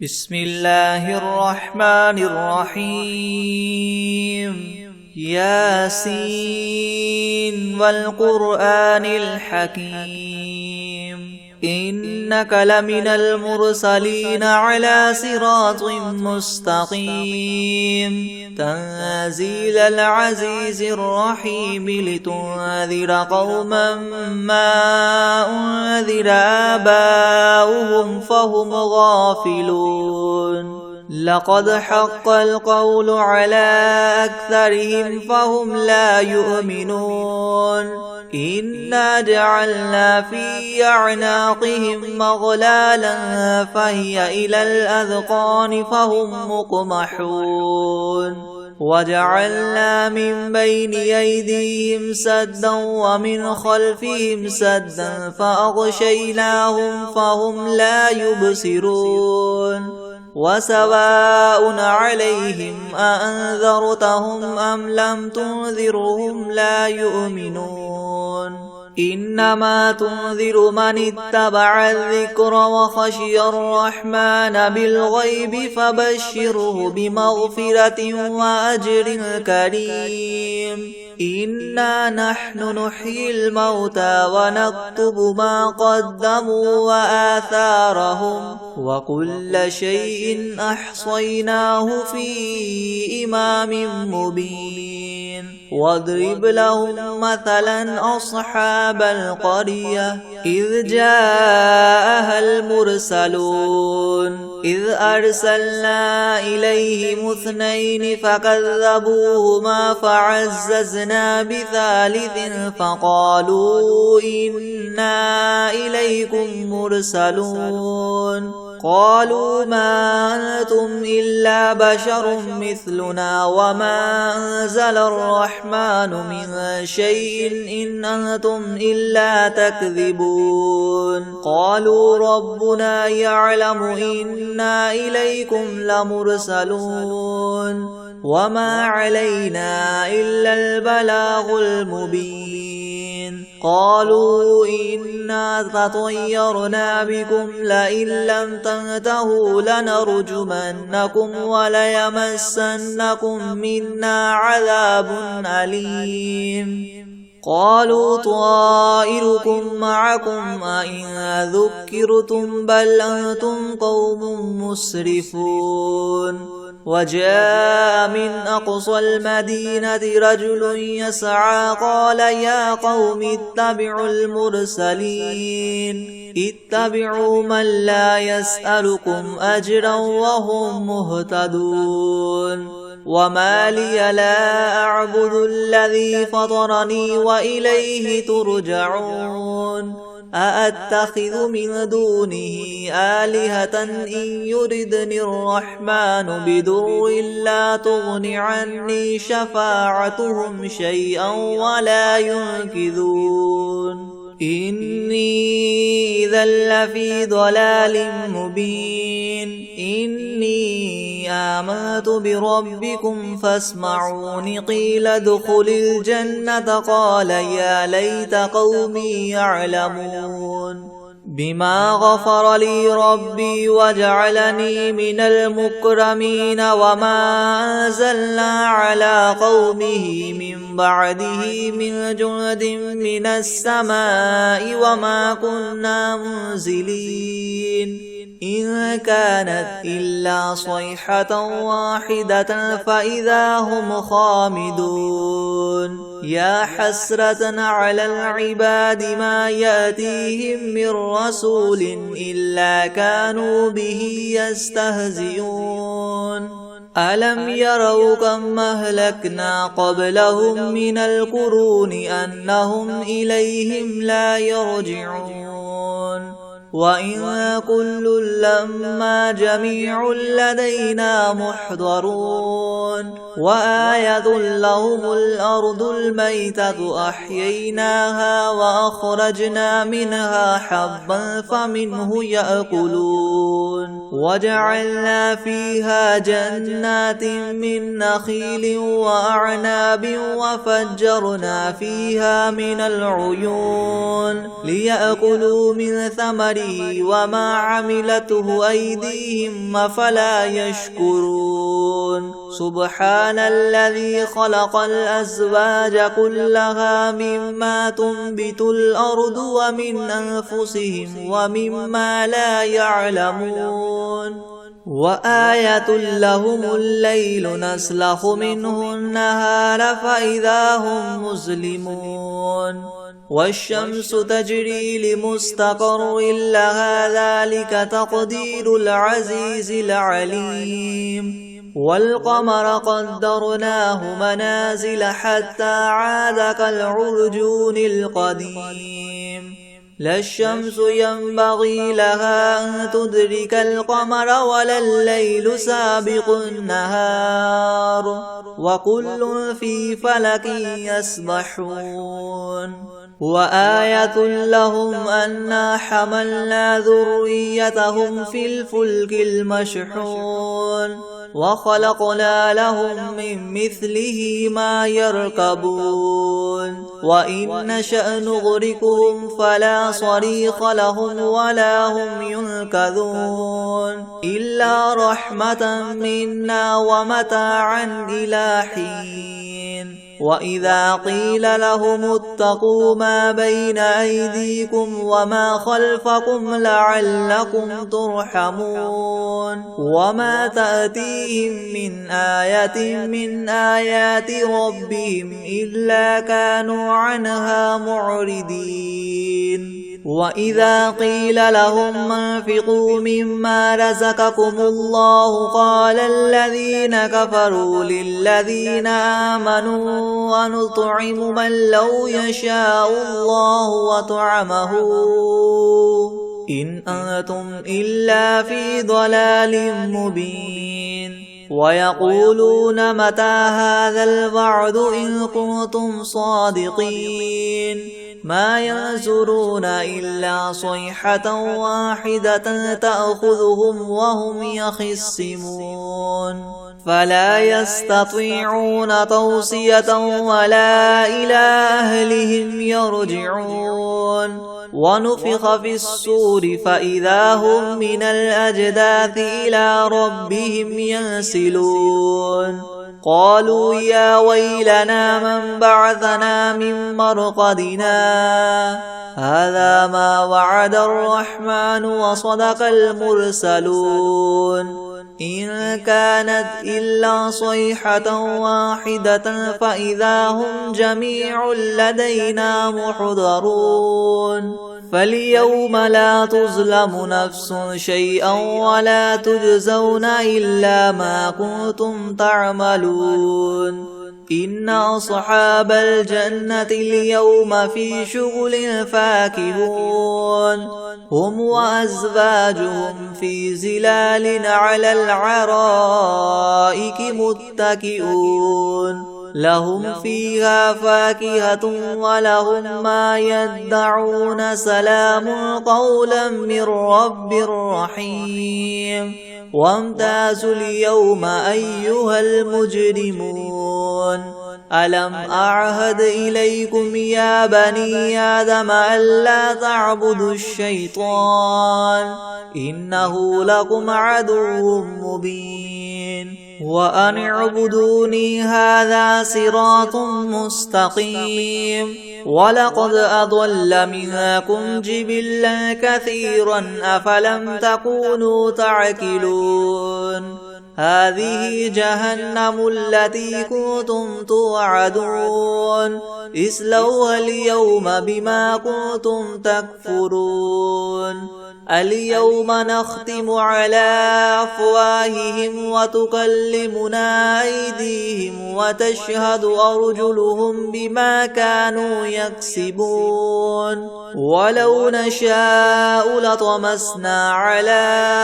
بسم الله الرحمن الرحيم ياسين والقرآن الحكيم إنك لمن المرسلين على صراط مستقيم تنزيل العزيز الرحيم لتنذر قوما ما أنذر آباؤهم فهم غافلون لقد حق القول على أكثرهم فهم لا يؤمنون إنا جعلنا في أعناقهم مغلالا فهي إلى الأذقان فهم مقمحون وجعلنا من بين أيديهم سدا ومن خلفهم سدا فأغشيناهم فهم لا يبصرون وسواء عليهم أأنذرتهم أم لم تنذرهم لا يؤمنون إنما تنذر من اتبع الذكر وخشي الرحمن بالغيب فبشره بمغفرة وأجر كريم إنا نحن نحيي الموتى ونكتب ما قدموا وآثارهم وكل شيء أحصيناه في إمام مبين واضرب لهم مثلا أصحاب القرية إذ جاءها المرسلون إذ أرسلنا إليهم اثنين فكذبوهما فعززنا بثالث فقالوا إنا إليكم مرسلون قالوا ما أنتم إلا بشر مثلنا وما أنزل الرحمن من شيء إن أنتم إلا تكذبون قالوا ربنا يعلم إنا إليكم لمرسلون وما علينا إلا البلاغ المبين قالوا إنا تطيرنا بكم لئن لم تنتهوا لنرجمنكم وليمسنكم منا عذاب أليم قالوا طائركم معكم أئن ذكرتم بل أنتم قوم مسرفون وجاء من أقصى المدينة رجل يسعى قال يا قوم اتبعوا المرسلين اتبعوا من لا يسألكم أجرا وهم مهتدون وما لي لا أعبد الذي فطرني وإليه ترجعون أأتخذ من دونه آلهة إن يردني الرحمن بدر لا تغن عني شفاعتهم شيئا ولا ينقذون إني إذا لفي ضلال مبين إني آمنت بربكم فاسمعون قيل ادخل الجنة قال يا ليت قومي يعلمون بما غفر لي ربي وجعلني من المكرمين وما أنزلنا على قومه من بعده من جند من السماء وما كنا منزلين إن كانت إلا صيحة واحدة فإذا هم خامدون يا حسرة على العباد ما يأتيهم من رسول إلا كانوا به يستهزئون ألم يروا كم أهلكنا قبلهم من القرون أنهم إليهم لا يرجعون وإن كل لما جميع لدينا محضرون وآية لهم الأرض الميتة أحييناها وأخرجنا منها حبا فمنه يأكلون وجعلنا فيها جنات من نخيل وأعناب وفجرنا فيها من العيون ليأكلوا من ثمره الثمره وما عملته أيديهم أفلا يشكرون سبحان الذي خلق الأزواج كلها مما تنبت الأرض ومن أنفسهم ومما لا يعلمون وآية لهم الليل نسلخ منه النهار فإذا هم مظلمون والشمس تجري لمستقر لها ذلك تقدير العزيز العليم والقمر قدرناه منازل حتى عاد كالعرجون القديم لا الشمس ينبغي لها أن تدرك القمر ولا الليل سابق النهار وكل في فلك يسبحون وآية لهم أنا حملنا ذريتهم في الفلك المشحون وخلقنا لهم من مثله ما يركبون وإن نشأ نغرقهم فلا صريخ لهم ولا هم ينقذون إلا رحمة منا ومتاعا إلى حين وإذا قيل لهم اتقوا ما بين أيديكم وما خلفكم لعلكم ترحمون وما تأتيهم من آية من آيات ربهم إلا كانوا عنها معرضين وإذا قيل لهم انفقوا مما رزقكم الله قال الذين كفروا للذين آمنوا ونطعم من لو يشاء الله وطعمه إن أنتم إلا في ضلال مبين ويقولون متى هذا الوعد إن كنتم صادقين ما ينظرون إلا صيحة واحدة تأخذهم وهم يخصمون فلا يستطيعون توصية ولا إلى أهلهم يرجعون ونفخ في الصور فإذا هم من الأجداث إلى ربهم ينسلون قالوا يا ويلنا من بعثنا من مرقدنا هذا ما وعد الرحمن وصدق المرسلون إن كانت إلا صيحة واحدة فإذا هم جميع لدينا محضرون فاليوم لا تظلم نفس شيئا ولا تجزون إلا ما كنتم تعملون إن أصحاب الجنة اليوم في شغل فاكهون هم وأزواجهم في ظلال على العرائك متكئون لهم فيها فاكهة ولهم ما يدعون سلام قولا من رب رحيم وامتازوا اليوم أيها المجرمون ألم أعهد إليكم يا بني آدم ألا تعبدوا الشيطان إنه لكم عدو مبين وأن اعبدوني هذا صراط مستقيم ولقد أضل منكم جبلا كثيرا أفلم تكونوا تعقلون هذه جهنم التي كنتم توعدون اصلوها اليوم بما كنتم تكفرون اليوم نختم على أفواههم وتكلمنا أيديهم وتشهد أرجلهم بما كانوا يكسبون ولو نشاء لطمسنا على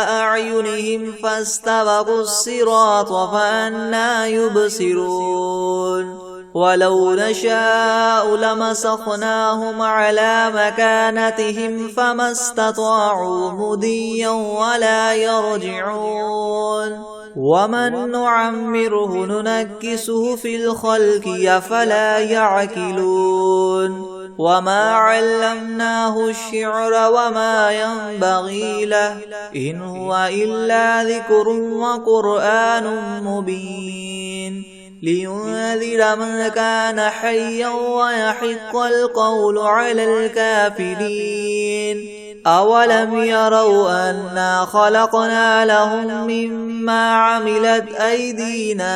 أعينهم فاستبقوا الصراط فأنى يبصرون ولو نشاء لمسخناهم على مكانتهم فما استطاعوا مضيا ولا يرجعون ومن نعمره ننكسه في الخلق أفلا يعقلون وما علمناه الشعر وما ينبغي له إن هو إلا ذكر وقرآن مبين لينذر من كان حيا ويحق القول على الكافرين أولم يروا أنا خلقنا لهم مما عملت أيدينا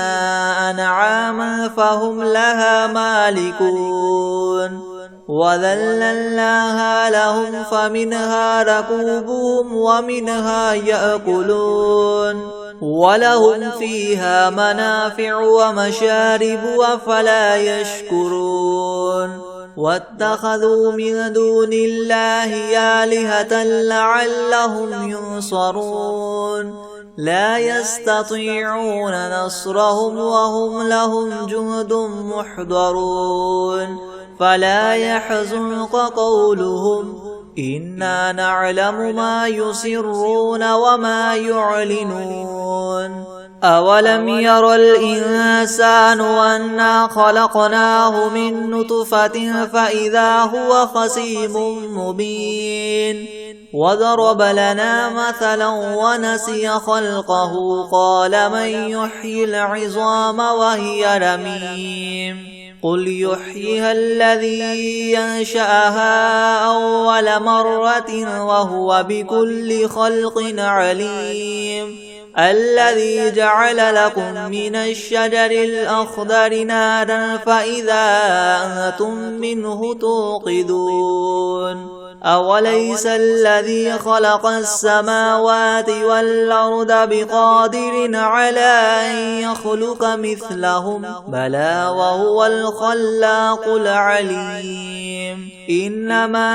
أنعاما فهم لها مالكون وذللناها لهم فمنها ركوبهم ومنها يأكلون ولهم فيها منافع ومشارب أفلا يشكرون واتخذوا من دون الله آلهة لعلهم ينصرون لا يستطيعون نصرهم وهم لهم جند محضرون فلا يحزنك قولهم إنا نعلم ما يسرون وما يعلنون أولم ير الإنسان أنا خلقناه من نطفة فإذا هو خصيم مبين وضرب لنا مثلا ونسي خلقه قال من يحيي العظام وهي رميم قل يحييها الذي ينشأها أول مرة وهو بكل خلق عليم الذي جعل لكم من الشجر الأخضر نارا فإذا أنتم منه توقدون أوليس الذي خلق السماوات والأرض بقادر على أن يخلق مثلهم بلى وهو الخلاق العليم إنما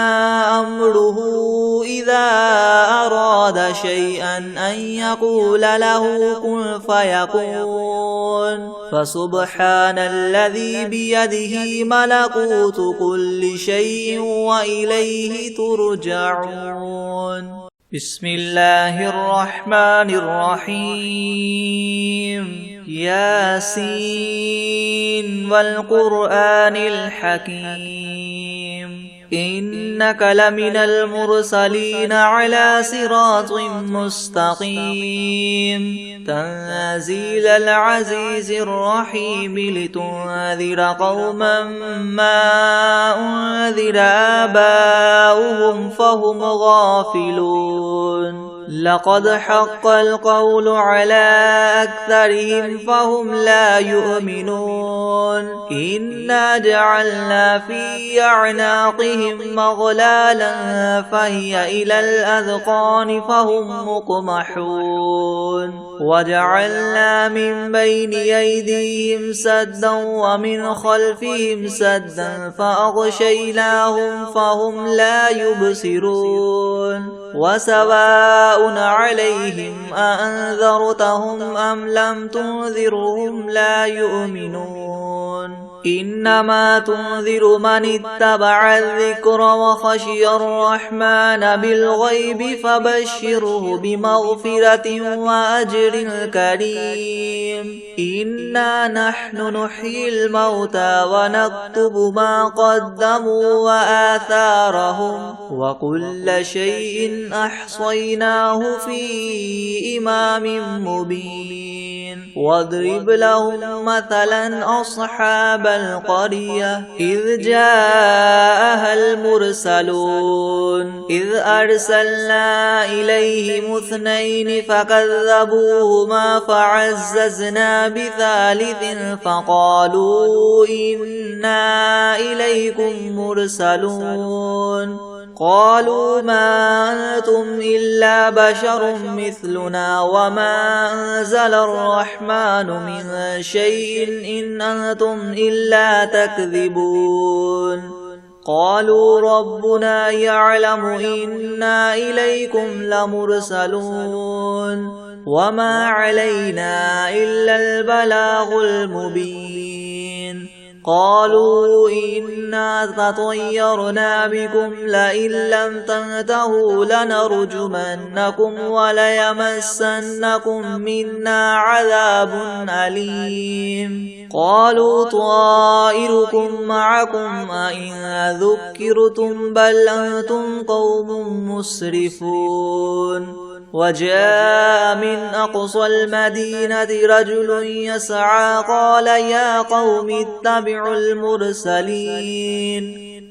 أمره إذا أراد شيئا أن يقول له كن فيكون فسبحان الذي بيده ملكوت كل شيء وإليه ترجعون بسم الله الرحمن الرحيم ياسين والقرآن الحكيم إنك لمن المرسلين على صراط مستقيم تنزيل العزيز الرحيم لتنذر قوما ما أنذر آباؤهم فهم غافلون لقد حق القول على أكثرهم فهم لا يؤمنون إنا جعلنا في أعناقهم مغلالا فهي إلى الأذقان فهم مقمحون وجعلنا من بين أيديهم سدا ومن خلفهم سدا فأغشيناهم فهم لا يبصرون وسواء عليهم أأنذرتهم أم لم تنذرهم لا يؤمنون إنما تنذر من اتبع الذكر وخشي الرحمن بالغيب فبشره بمغفرة وأجر كريم إنا نحن نحيي الموتى ونكتب ما قدموا وآثارهم وكل شيء أحصيناه في إمام مبين واضرب لهم مثلا أصحاب القرية إذ جاءها المرسلون إذ أرسلنا إليهم 2 فكذبوهما فعززنا بثالث فقالوا إنا إليكم مرسلون قالوا ما أنتم إلا بشر مثلنا وما أنزل الرحمن من شيء إن أنتم إلا تكذبون قالوا ربنا يعلم إنا إليكم لمرسلون وما علينا إلا البلاغ المبين قالوا إنا تطيرنا بكم لئن لم تنتهوا لنرجمنكم وليمسنكم منا عذاب أليم قالوا طائركم معكم أئن ذكرتم بل أنتم قوم مسرفون وجاء من أقصى المدينة رجل يسعى قال يا قوم اتبعوا المرسلين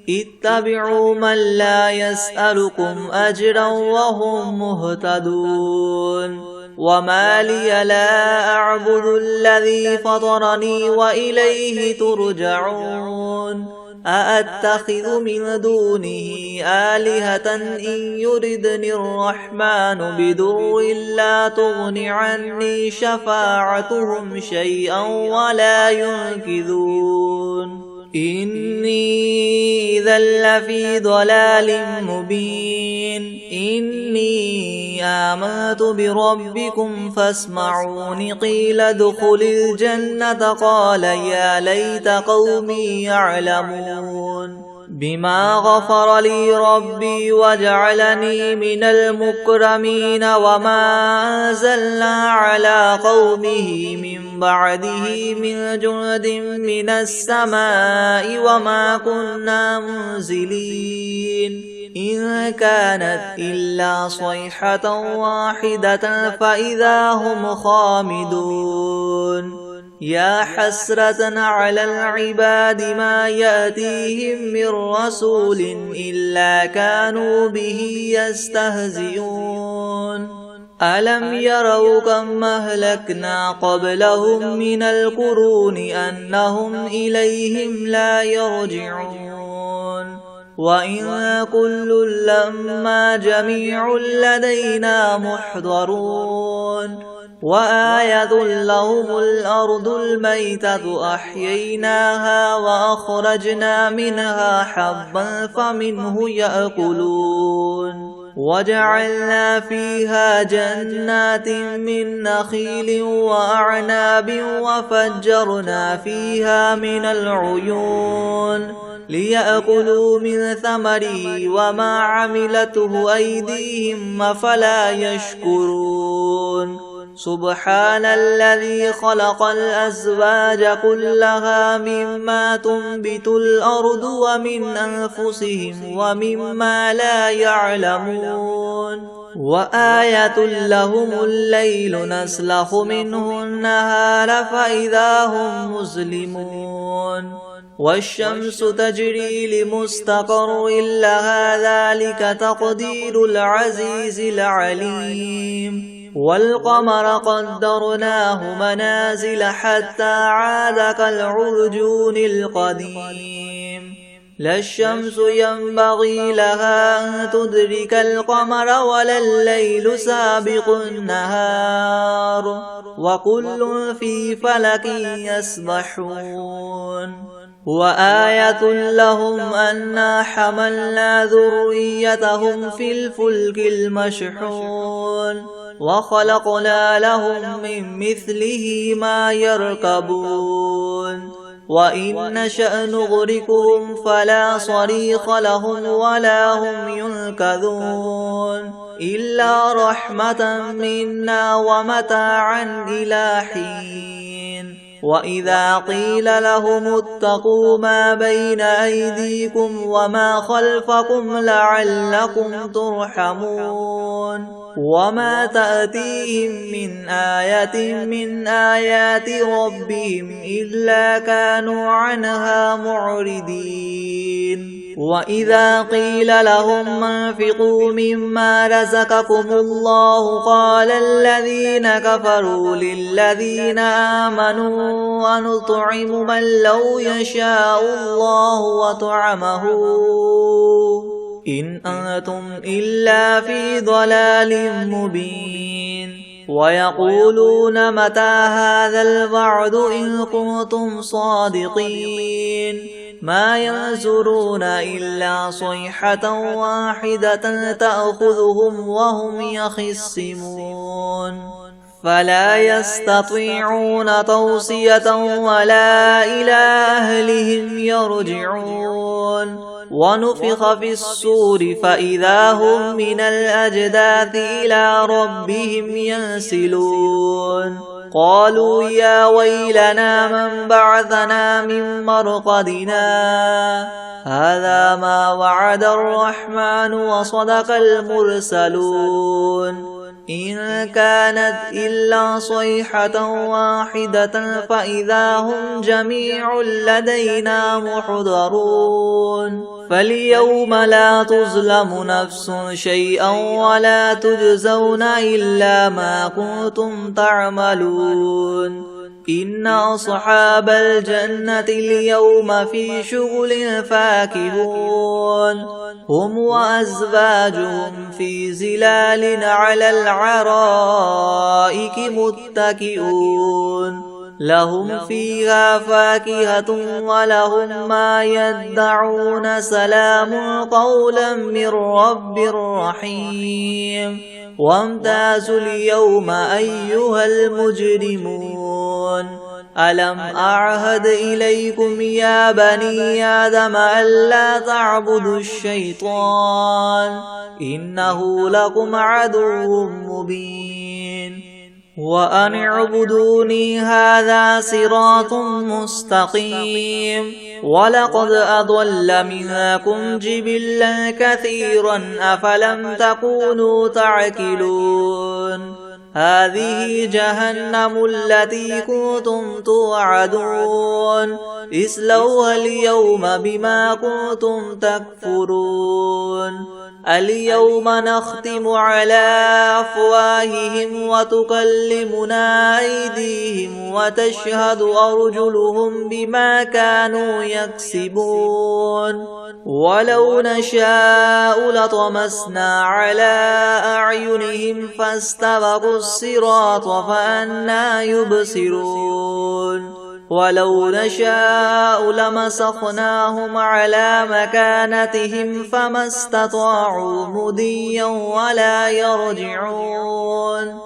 اتبعوا من لا يسألكم أجرا وهم مهتدون وما لي لا أعبد الذي فطرني وإليه ترجعون أأتخذ من دونه آلهة إن يردني الرحمن بضر لا تغن عني شفاعتهم شيئا ولا ينقذون إني إذا لفي ضلال مبين إني آمنت بربكم فاسمعون قيل ادخل الجنة قال يا ليت قومي يعلمون بما غفر لي ربي وجعلني من المكرمين وما أنزلنا على قومه من بعده من جند من السماء وما كنا منزلين إن كانت إلا صيحة واحدة فإذا هم خامدون يا حسرة على العباد ما يأتيهم من رسول إلا كانوا به يستهزئون ألم يروا كم أهلكنا قبلهم من القرون أنهم إليهم لا يرجعون وإن كل لما جميع لدينا محضرون وآية لهم الأرض الميتة أحييناها وأخرجنا منها حبا فمنه يأكلون وجعلنا فيها جنات من نخيل وأعناب وفجرنا فيها من العيون ليأكلوا من ثمره وما عملته أيديهم أفلا يشكرون سبحان الذي خلق الأزواج كلها مما تنبت الأرض ومن أنفسهم ومما لا يعلمون وآية لهم الليل نسلخ منه النهار فإذا هم مظلمون والشمس تجري لمستقر لها ذلك تقدير العزيز العليم والقمر قدرناه منازل حتى عاد كالعرجون القديم لا الشمس ينبغي لها أن تدرك القمر ولا الليل سابق النهار وكل في فلك يسبحون وآية لهم أنا حملنا ذريتهم في الفلك المشحون وخلقنا لهم من مثله ما يركبون وإن نشأ نغرقهم فلا صريخ لهم ولا هم ينقذون إلا رحمة منا ومتاعا إلى حين وإذا قيل لهم اتقوا ما بين أيديكم وما خلفكم لعلكم ترحمون وما تأتيهم من آية من آيات ربهم إلا كانوا عنها معرضين وإذا قيل لهم انفقوا مما رزقكم الله قال الذين كفروا للذين آمنوا ونطعم من لو يشاء الله وطعمه إن أنتم إلا في ضلال مبين ويقولون متى هذا الوعد إن كنتم صادقين ما ينظرون إلا صيحة واحدة تأخذهم وهم يخصمون فلا يستطيعون توصية ولا إلى أهلهم يرجعون ونفخ في الصور فإذا هم من الأجداث إلى ربهم ينسلون قالوا يا ويلنا من بعثنا من مرقدنا هذا ما وعد الرحمن وصدق المرسلون إن كانت إلا صيحة واحدة فإذا هم جميع لدينا محضرون فاليوم لا تظلم نفس شيئا ولا تجزون إلا ما كنتم تعملون إن أصحاب الجنة اليوم في شغل فاكهون هم وأزواجهم في زلال على العرائك متكئون لهم فيها فاكهة ولهم ما يدعون سلام قولا من رب رحيم وامتازوا اليوم أيها المجرمون ألم أعهد إليكم يا بني آدم ألا تعبدوا الشيطان إنه لكم عدو مبين وأن اعبدوني هذا صراط مستقيم ولقد أضل منكم جبلا كثيرا أفلم تكونوا تعقلون هذه جهنم التي كنتم توعدون اصلوها اليوم بما كنتم تكفرون اليوم نختم على أفواههم وتكلمنا أيديهم وتشهد أرجلهم بما كانوا يكسبون ولو نشاء لطمسنا على أعينهم فاستبقوا الصراط فأنى يبصرون ولو نشاء لمسخناهم على مكانتهم فما استطاعوا مضيا ولا يرجعون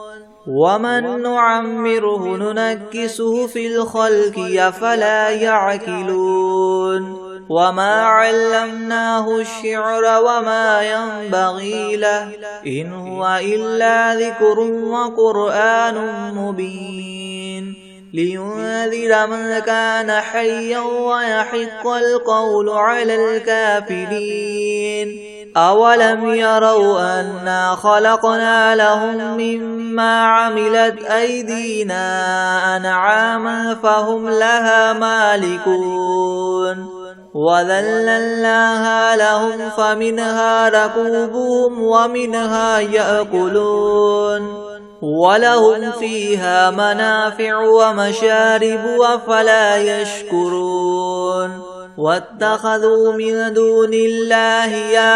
ومن نعمره ننكسه في الخلق أفلا يعقلون وما علمناه الشعر وما ينبغي له إن هو إلا ذكر وقرآن مبين لينذر من كان حيا ويحق القول على الكافرين أولم يروا أنا خلقنا لهم مما عملت أيدينا أنعاما فهم لها مالكون وذللناها لهم فمنها ركوبهم ومنها يأكلون ولهم فيها منافع ومشارب أفلا يشكرون واتخذوا من دون الله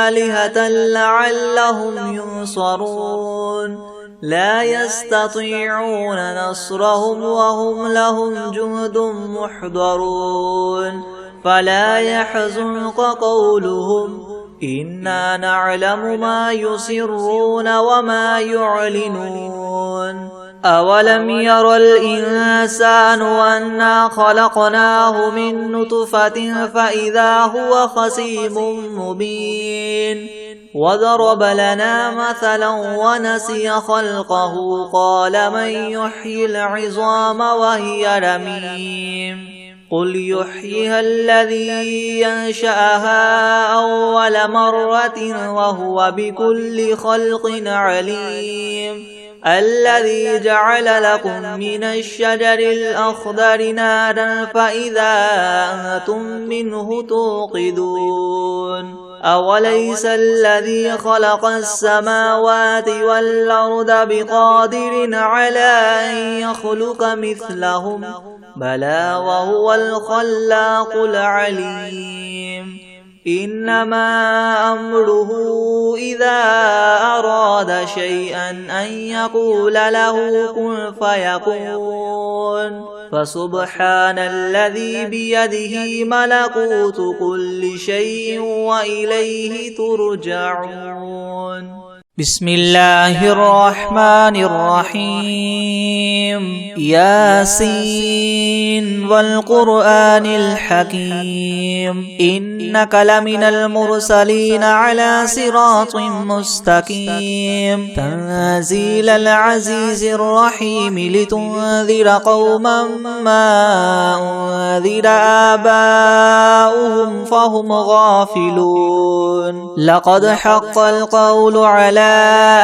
آلهة لعلهم ينصرون لا يستطيعون نصرهم وهم لهم جند محضرون فلا يحزنك قولهم إنا نعلم ما يسرون وما يعلنون أولم ير الإنسان أنا خلقناه من نطفة فإذا هو خصيم مبين وضرب لنا مثلا ونسي خلقه قال من يحيي العظام وهي رميم قل يحييها الذي ينشأها أول مرة وهو بكل خلق عليم الذي جعل لكم من الشجر الأخضر نارا فإذا أنتم منه توقدون أوليس الذي خلق السماوات والأرض بقادر على أن يخلق مثلهم بلى وهو الخلاق العليم إنما أمره إذا أراد شيئا أن يقول له كن فيكون فسبحان الذي بيده ملكوت كل شيء وإليه ترجعون. بسم الله الرحمن الرحيم ياسين والقرآن الحكيم إنك لمن المرسلين على صراط مستقيم تنزيل العزيز الرحيم لتنذر قوما ما أنذر آباؤهم فهم غافلون لقد حق القول على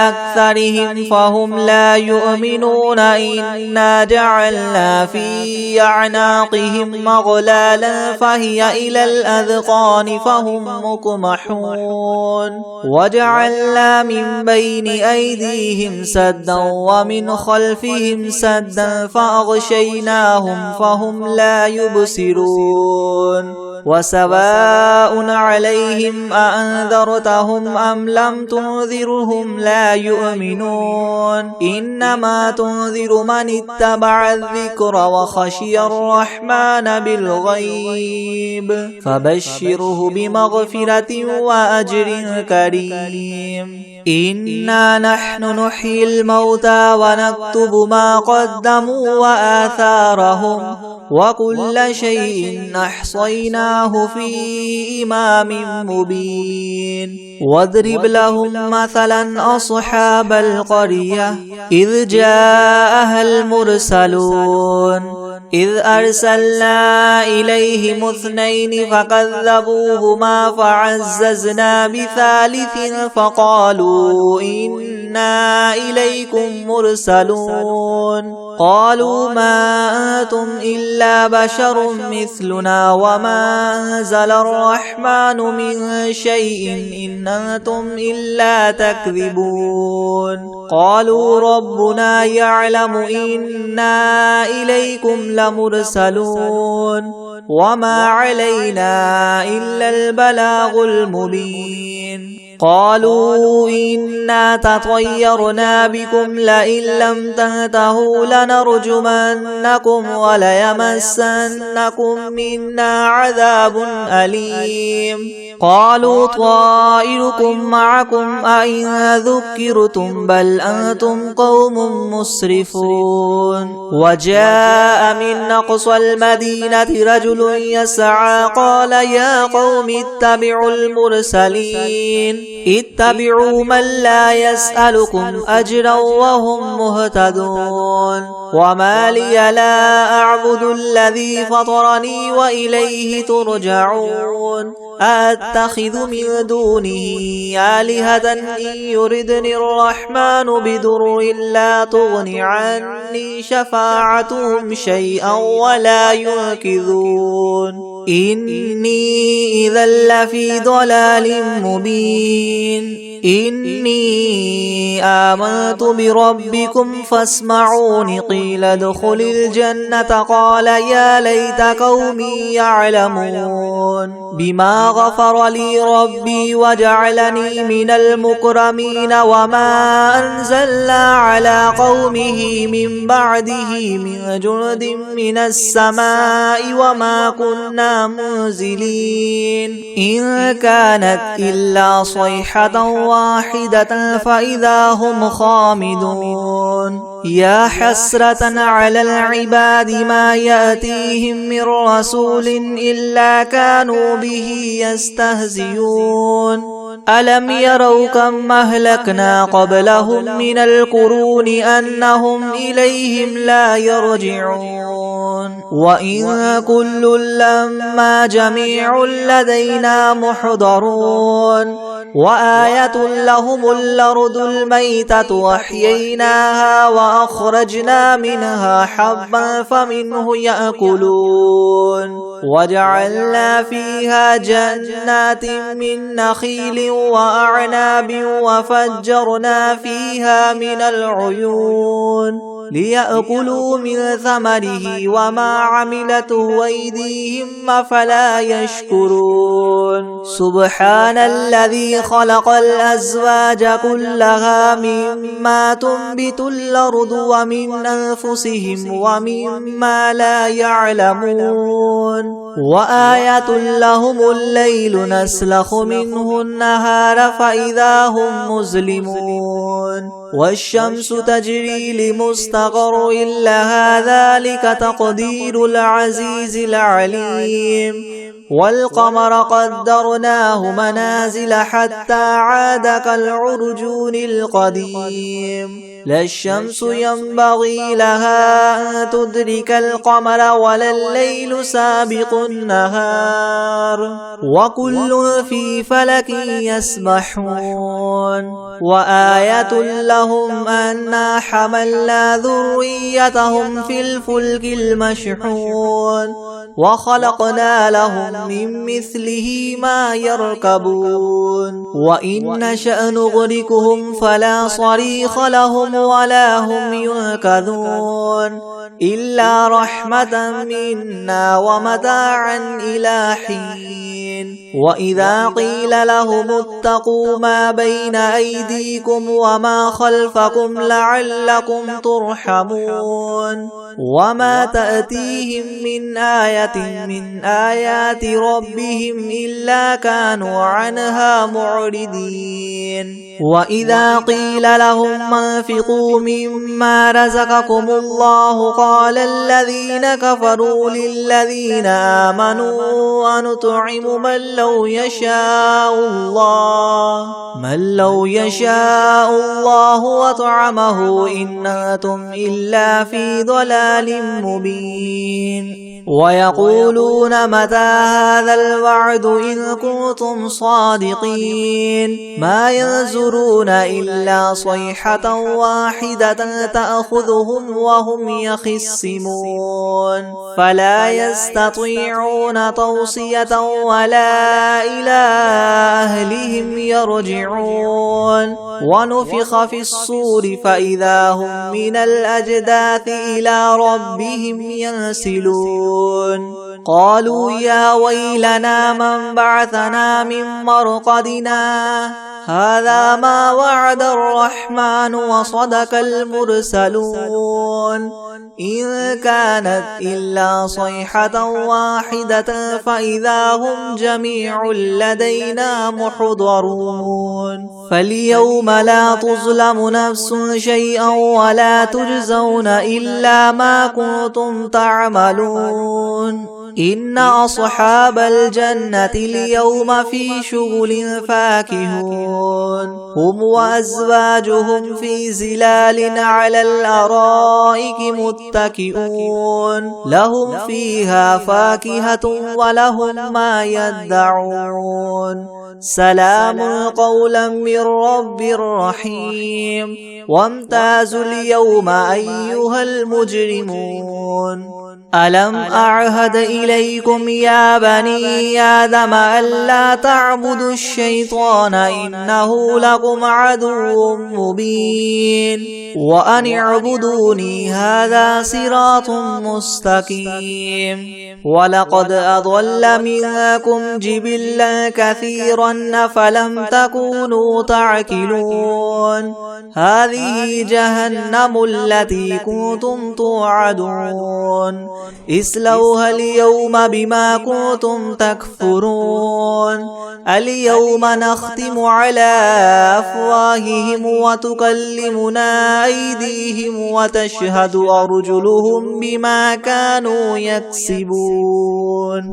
أكثرهم فهم لا يؤمنون إنا جعلنا في أعناقهم مغلالا فهي إلى الأذقان فهم مقمحون وجعلنا من بين أيديهم سدا ومن خلفهم سدا فأغشيناهم فهم لا يبصرون وسواء عليهم أأنذرتهم أم لم تنذرهم لا يؤمنون إنما تنذر من اتبع الذكر وخشي الرحمن بالغيب فبشره بمغفرة وأجر كريم إنا نحن نحيي الموتى ونكتب ما قدموا وآثارهم وكل شيء أحصيناه في إمام مبين واضرب لهم مثلا أصحاب القرية إذ جاءها المرسلون إذ أرسلنا إليهم 2 فكذبوهما فعززنا بثالث فقالوا إنا إليكم مرسلون قالوا ما أنتم إلا بشر مثلنا وما أنزل الرحمن من شيء إن أنتم إلا تكذبون قالوا ربنا يعلم إنا إليكم لمرسلون وما علينا إلا البلاغ المبين قالوا إنا تطيرنا بكم لئن لم تنتهوا لنرجمنكم وليمسنكم منا عذاب أليم قالوا طائركم معكم أئن ذكرتم بل أنتم قوم مسرفون وجاء من أقصى المدينة رجل يسعى قال يا قوم اتبعوا المرسلين اتبعوا من لا يسألكم أجرا وهم مهتدون وما لي لا أعبد الذي فطرني وإليه ترجعون أأتخذ من دونه آلهة إن يردني الرحمن بضر لا تغن عني شفاعتهم شيئا ولا ينقذون إني إذا لفي ضلال مبين إني آمنت بربكم فاسمعون قيل ادخل الجنة قال يا ليت قومي يعلمون بما غفر لي ربي وجعلني من المكرمين وما أنزلنا على قومه من بعده من جند من السماء وما كنا منزلين إن كانت إلا صيحة واحدة فإذا هم خامدون يا حسرة على العباد ما يأتيهم من رسول إلا كانوا به يستهزئون ألم يروا كم أهلكنا قبلهم من القرون أنهم إليهم لا يرجعون وإن كل لما جميع لدينا محضرون وآية لهم الأرض الميتة وأحييناها وأخرجنا منها حبا فمنه يأكلون وجعلنا فيها جنات من نخيل وأعناب وفجرنا فيها من العيون ليأكلوا من ثمره وما عملته أيديهم أفلا يشكرون سبحان الذي خلق الأزواج كلها مما تنبت الأرض ومن أنفسهم ومما لا يعلمون وآية لهم الليل نسلخ منه النهار فإذا هم مظلمون والشمس تجري لمستقر لها ذلك تقدير العزيز العليم والقمر قدرناه منازل حتى عاد كالعرجون القديم لا الشمس ينبغي لها أن تدرك القمر ولا الليل سابق النهار وكل في فلك يسبحون وآية لهم أنا حملنا ذريتهم في الفلك المشحون وخلقنا لهم من مثله ما يركبون وإن نشأ نغرقهم فلا صريخ لهم ولا هم ينقذون إلا رحمة منا ومتاعا إلى حين وإذا قيل لهم اتقوا ما بين أيديكم وما خلفكم لعلكم ترحمون وما تأتيهم من آية من آيات ربهم إلا كانوا عنها معرضين وإذا قيل لهم انفقوا مما رزقكم الله قال الذين كفروا للذين آمنوا أنطعم من لو يشاء الله وطعمه إن أنتم إلا في ضلال مبين ويقولون متى هذا الوعد إن كنتم صادقين ما ينظرون إلا صيحة واحدة تأخذهم وهم يخصمون فلا يستطيعون توصية ولا إلى أهلهم يرجعون ونفخ في الصور فإذا هم من الأجداث إلى ربهم ينسلون قالوا يا ويلنا من بعثنا من مرقدنا هذا ما وعد الرحمن وصدق المرسلون إن كانت إلا صيحة واحدة فإذا هم جميع لدينا محضرون فاليوم لا تظلم نفس شيئا ولا تجزون إلا ما كنتم تعملون إن أصحاب الجنة اليوم في شغل فاكهون هم وأزواجهم في زلال على الأرائك متكئون لهم فيها فاكهة ولهم ما يدعون سلام قولا من رب رحيم وامتازوا اليوم أيها المجرمون ألم أعهد إليكم يا بني آدم ألا تعبدوا الشيطان إنه لكم عدو مبين وأن اعبدوني هذا صراط مستقيم ولقد أضل منكم جبلا كثيرا فلم تكونوا تعقلون هذه جهنم التي كنتم توعدون اسلوها اليوم بما كنتم تكفرون اليوم نختم على أفواههم وتكلمنا أيديهم وتشهد أرجلهم بما كانوا يكسبون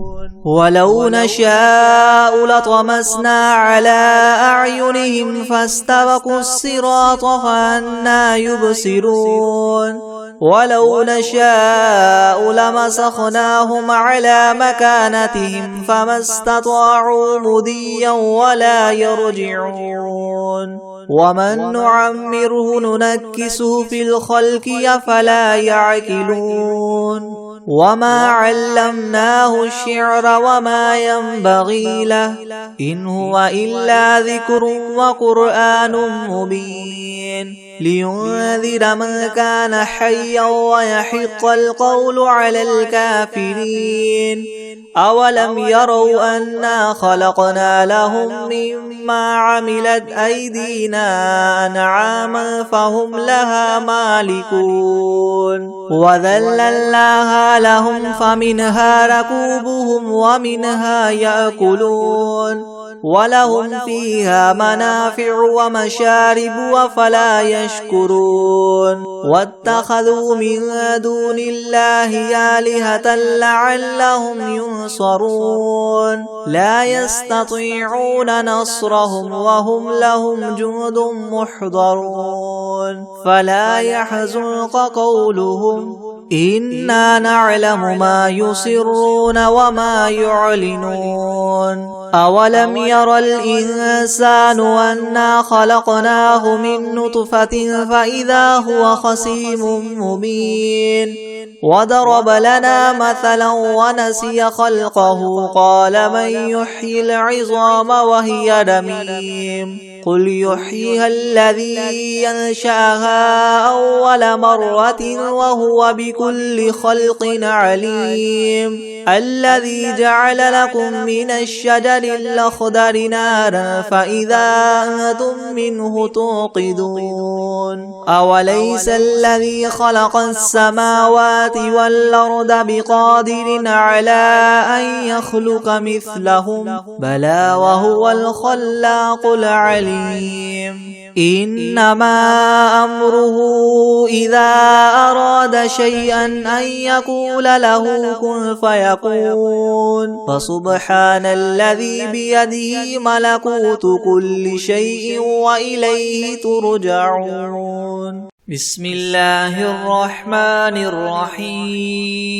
ولو نشاء لطمسنا على أعينهم فاستبقوا الصراط فأنى يبصرون ولو نشاء لمسخناهم على مكانتهم فما استطاعوا مضيا ولا يرجعون ومن نعمره ننكسه في الخلق أفلا يعقلون وما علمناه الشعر وما ينبغي له إن هو إلا ذكر وقرآن مبين لينذر من كان حيا ويحق القول على الكافرين أولم يروا أنا خلقنا لهم مما عملت أيدينا أنعاما فهم لها مالكون وذللناها لهم فمنها ركوبهم ومنها يأكلون ولهم فيها منافع ومشارب وفلا يشكرون واتخذوا من دون الله آلهة لعلهم ينصرون لا يستطيعون نصرهم وهم لهم جند محضرون فلا يحزنك قولهم إنا نعلم ما يسرون وما يعلنون أولم ير الإنسان أنا خلقناه من نطفة فإذا هو خصيم مبين وضرب لنا مثلا ونسي خلقه قال من يحيي العظام وهي رميم قل يحييها الذي ينشأها أول مرة وهو بكل خلق عليم الذي جعل لكم من الشجر الأخضر نارا فإذا أنتم منه توقدون أوليس الذي خلق السماوات والأرض بقادر على أن يخلق مثلهم بلى وهو الخلاق العليم إنما أمره إذا أراد شيئا أن يقول له كن فيكون فسبحان الذي بيده ملكوت كل شيء وإليه ترجعون بسم الله الرحمن الرحيم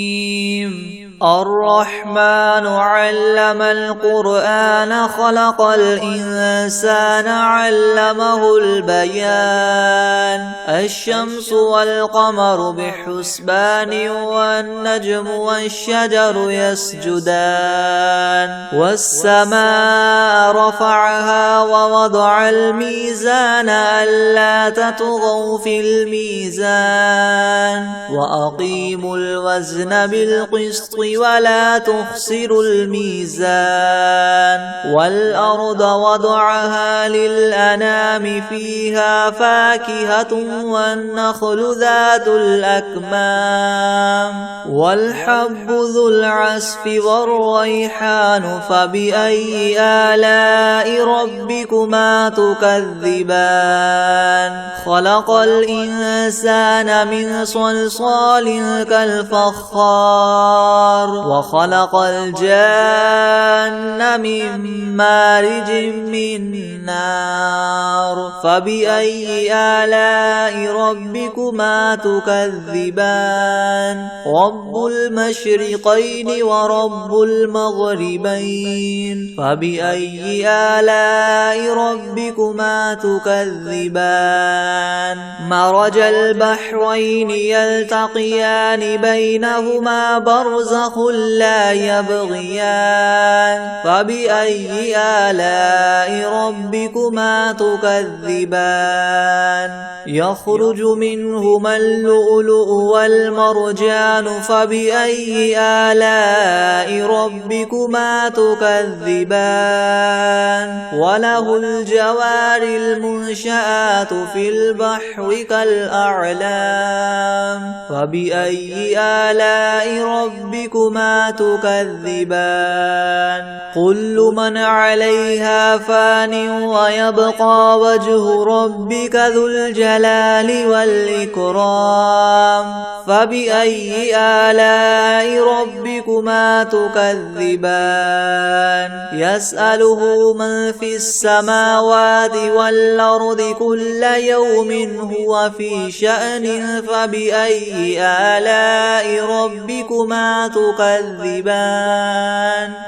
الرحمن علم القرآن خلق الإنسان علمه البيان الشمس والقمر بحسبان والنجم والشجر يسجدان والسماء رفعها ووضع الميزان ألا تطغوا في الميزان وأقيموا الوزن بالقسط ولا تخسروا الميزان والأرض وضعها للأنام فيها فاكهة والنخل ذات الأكمام والحب ذو العصف والريحان فبأي آلاء ربكما تكذبان خلق الإنسان من صلصال كالفخار وخلق الجان من مارج من نار فبأي آلاء ربكما تكذبان رب المشرقين ورب المغربين فبأي آلاء ربكما تكذبان مرج البحرين يلتقيان بينهما برزخ لا يبغيان فبأي آلاء ربكما تكذبان يخرج منهما اللؤلؤ والمرجان فبأي آلاء ربكما تكذبان وله الجوار المنشآت في البحر كالأعلام فبأي آلاء ربكما تكذبان كل من عليها فان ويبقى وجه ربك ذو الجلال والإكرام فبأي آلاء ربكما تكذبان يسأله من في السماوات والأرض كل يوم هو في شأن فبأي آلاء ربكما تكذبان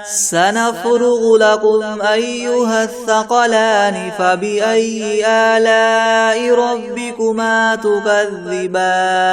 سنفرغ لكم أيها الثقلان فبأي آلاء ربكما تكذبان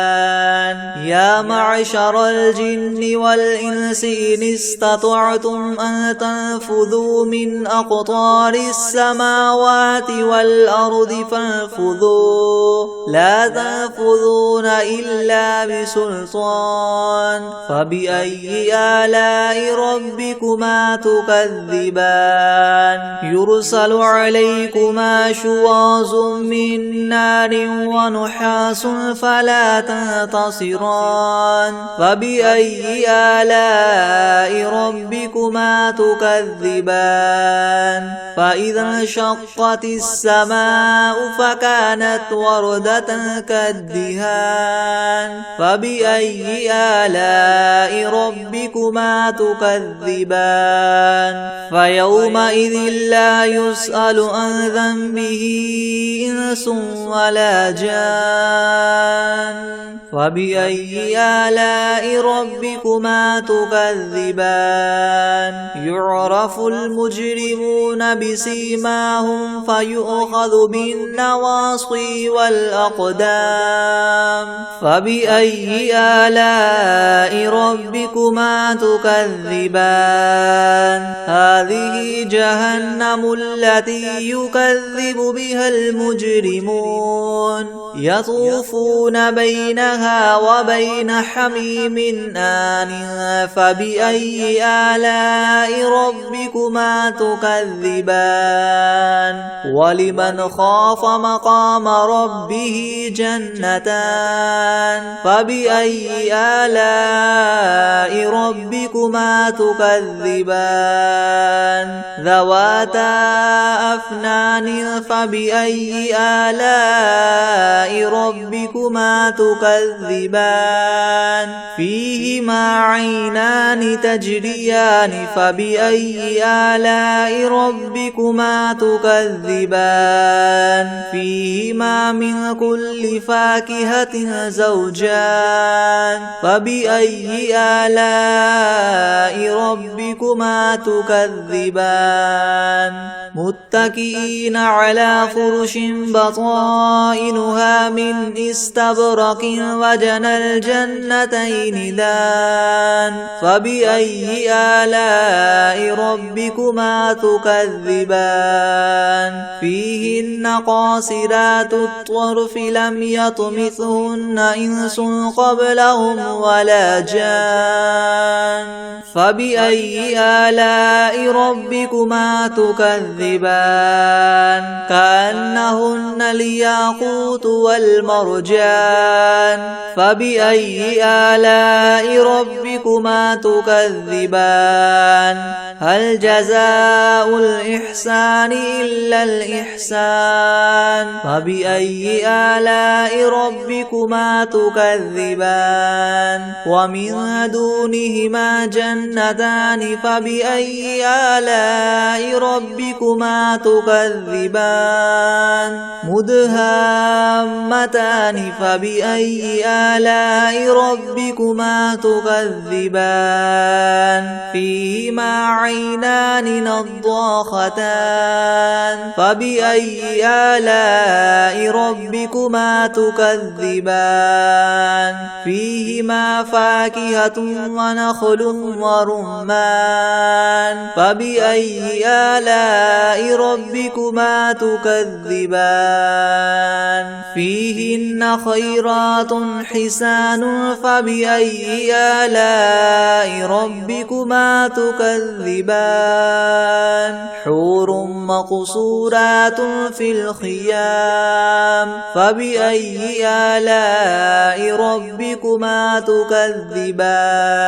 يا معشر الجن والإنس إن استطعتم أن تنفذوا من أقطار السماوات والأرض فانفذوا لا تنفذون إلا بسلطان فبأي آلاء ربكما تكذبان يرسل عليكما شواظ من نار ونحاس فلا تنتصران فبأي آلاء ربكما تكذبان فإذا انشقت السماء فكانت وردة كالدهان فبأي آلاء ربكما تكذبان فيومئذ لا يسأل عن ذنبه إنس ولا جان فبأي آلاء ربكما تكذبان يعرف المجرمون بسيماهم فيؤخذ بالنواصي والأقدام فبأي آلاء ربكما تكذبان هذه جهنم التي يكذب بها المجرمون يطوفون بينها وبين حميم آن فبأي آلاء ربكما تكذبان ولمن خاف مقام ربه جنتان فبأي آلاء ربكما تكذبان ذواتا أفنان فبأي آلاء ربكما تكذبان فيهما عينان تجريان فبأي آلاء ربكما تكذبان فيهما من كل فاكهة زوجان فبأي آلاء ربكما تكذبان متكئين على فرش بطائنها من استبرق وجنى الجنتين دان فبأي آلاء ربكما تكذبان فيهن قاصرات الطرف لم يطمثهن إنس قبلهم ولا جان فبأي آلاء ربكما تكذبان كأنهن الياقوت والمرجان فبأي آلاء ربكما تكذبان هل جزاء الإحسان إلا الإحسان فبأي آلاء ربكما تكذبان ومن دونهما جنتان فبأي آلاء ربكما تكذبان مدهامتان فبأي آلاء ربكما تكذبان فيهما عينان نضاختان فبأي آلاء ربكما تكذبان فيهما فاكهة ونخل ورمان فبأي آلاء ربكما تكذبان فيهن خيرات حسان فبأي آلاء ربكما تكذبان حور مقصورات في الخيام فبأي آلاء ربكما تكذبان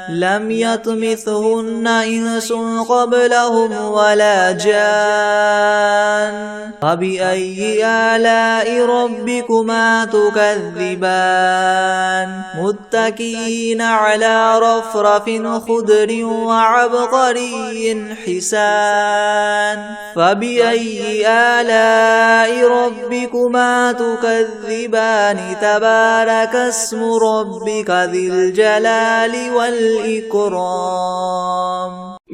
لم يطمثهن إنس قبلهم ولا جان فبأي آلاء ربكما تكذبان متكئين على رفرف خضر وعبقري حسان فبأي آلاء ربكما تكذبان تبارك اسم ربك ذي الجلال والإكرام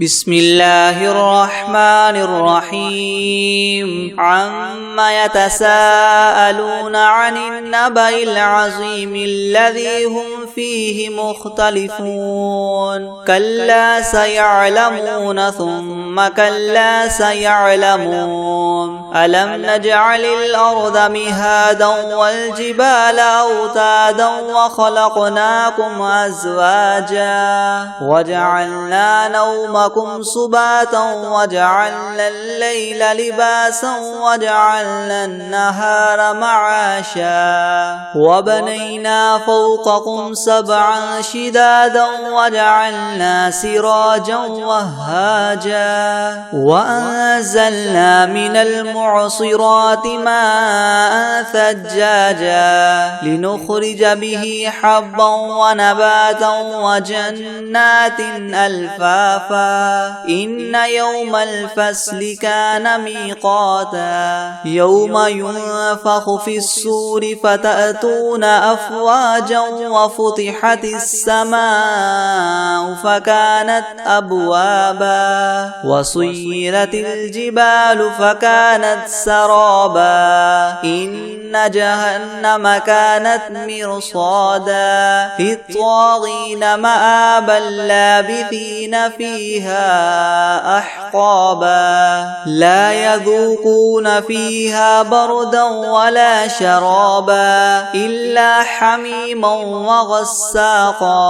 بسم الله الرحمن الرحيم عما يتساءلون عن النبأ العظيم الذي هم فيه مختلفون كلا سيعلمون ثم كلا سيعلمون ألم نجعل الأرض مهادا والجبال أوتادا وخلقناكم أزواجا وجعلنا نومكم سباتا وجعلنا الليل لباسا وجعلنا النهار معاشا وبنينا فوقكم سبعا شدادا وجعلنا سراجا وهاجا وأنزلنا من المعصرات ماء ثجاجا لنخرج به حبا ونباتا وجنات ألفافا إن يوم الفصل كان ميقاتا يوم ينفخ في الصور فتأتون أفواجا وفتحت السماء فكانت أبوابا وسيرت الجبال فكانت سرابا إن جهنم كانت مرصادا للطاغين مآبا لابثين فيها أحقابا لا يذوقون فيها بردا ولا شرابا إلا حميما وغساقا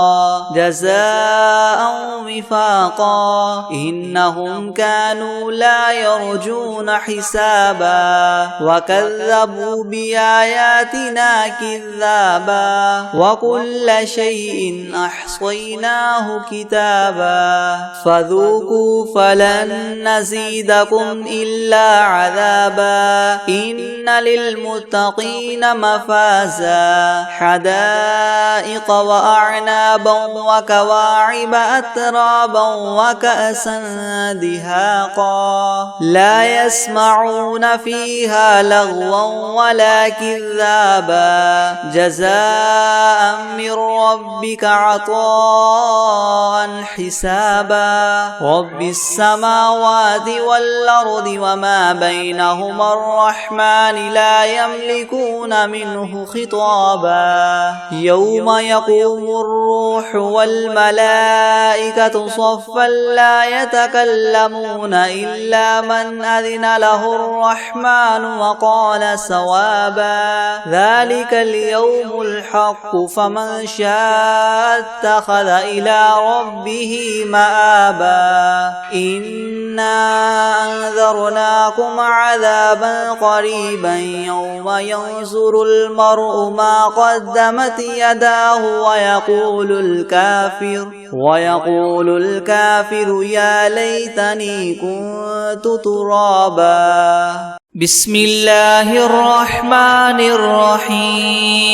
جزاء وفاقا إنهم كانوا لا يرجون حسابا وكذبوا بآياتنا كذابا وكل شيء أحصيناه كتابا فذوقوا فلن نزيدكم إلا عذابا إن للمتقين مفازا حدائق وأعنابا وكواعب أترابا وكأسا دهاقا لا يسمعون فيها لغوا ولا كذابا جزاء من ربك عطاء حسابا رب السماوات والأرض وما بينهما الرحمن لا يملكون منه خطابا يوم يقوم الروح والملائكة صفا لا يتكلمون إلا من أذن له الرحمن وقال صوابا ذلك اليوم الحق فمن شاء اتخذ إلى ربه مآبا إنا أنذرناكم عذابا قريبا يوم ينظر المرء ما قدمت يداه ويقول الكافر يا ليتني كنت ترابا بسم الله الرحمن الرحيم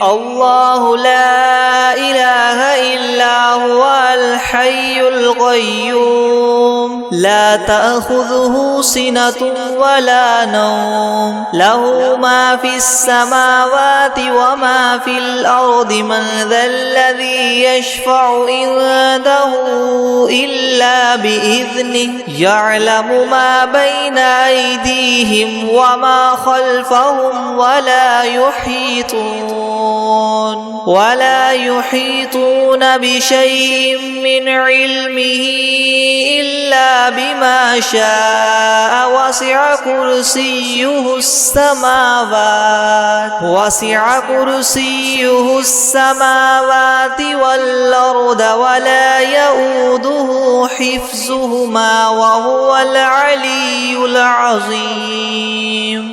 الله لا إله إلا هو الحي القيوم لا تأخذه سنة ولا نوم له ما في السماوات وما في الأرض من ذا الذي يشفع عنده إلا بإذنه يعلم ما بين أيديهم وما خلفهم ولا يحيطون بشيء من علمه إلا بما شاء وسع كرسيه السماوات والأرض ولا يؤوده حفظهما وهو العلي العظيم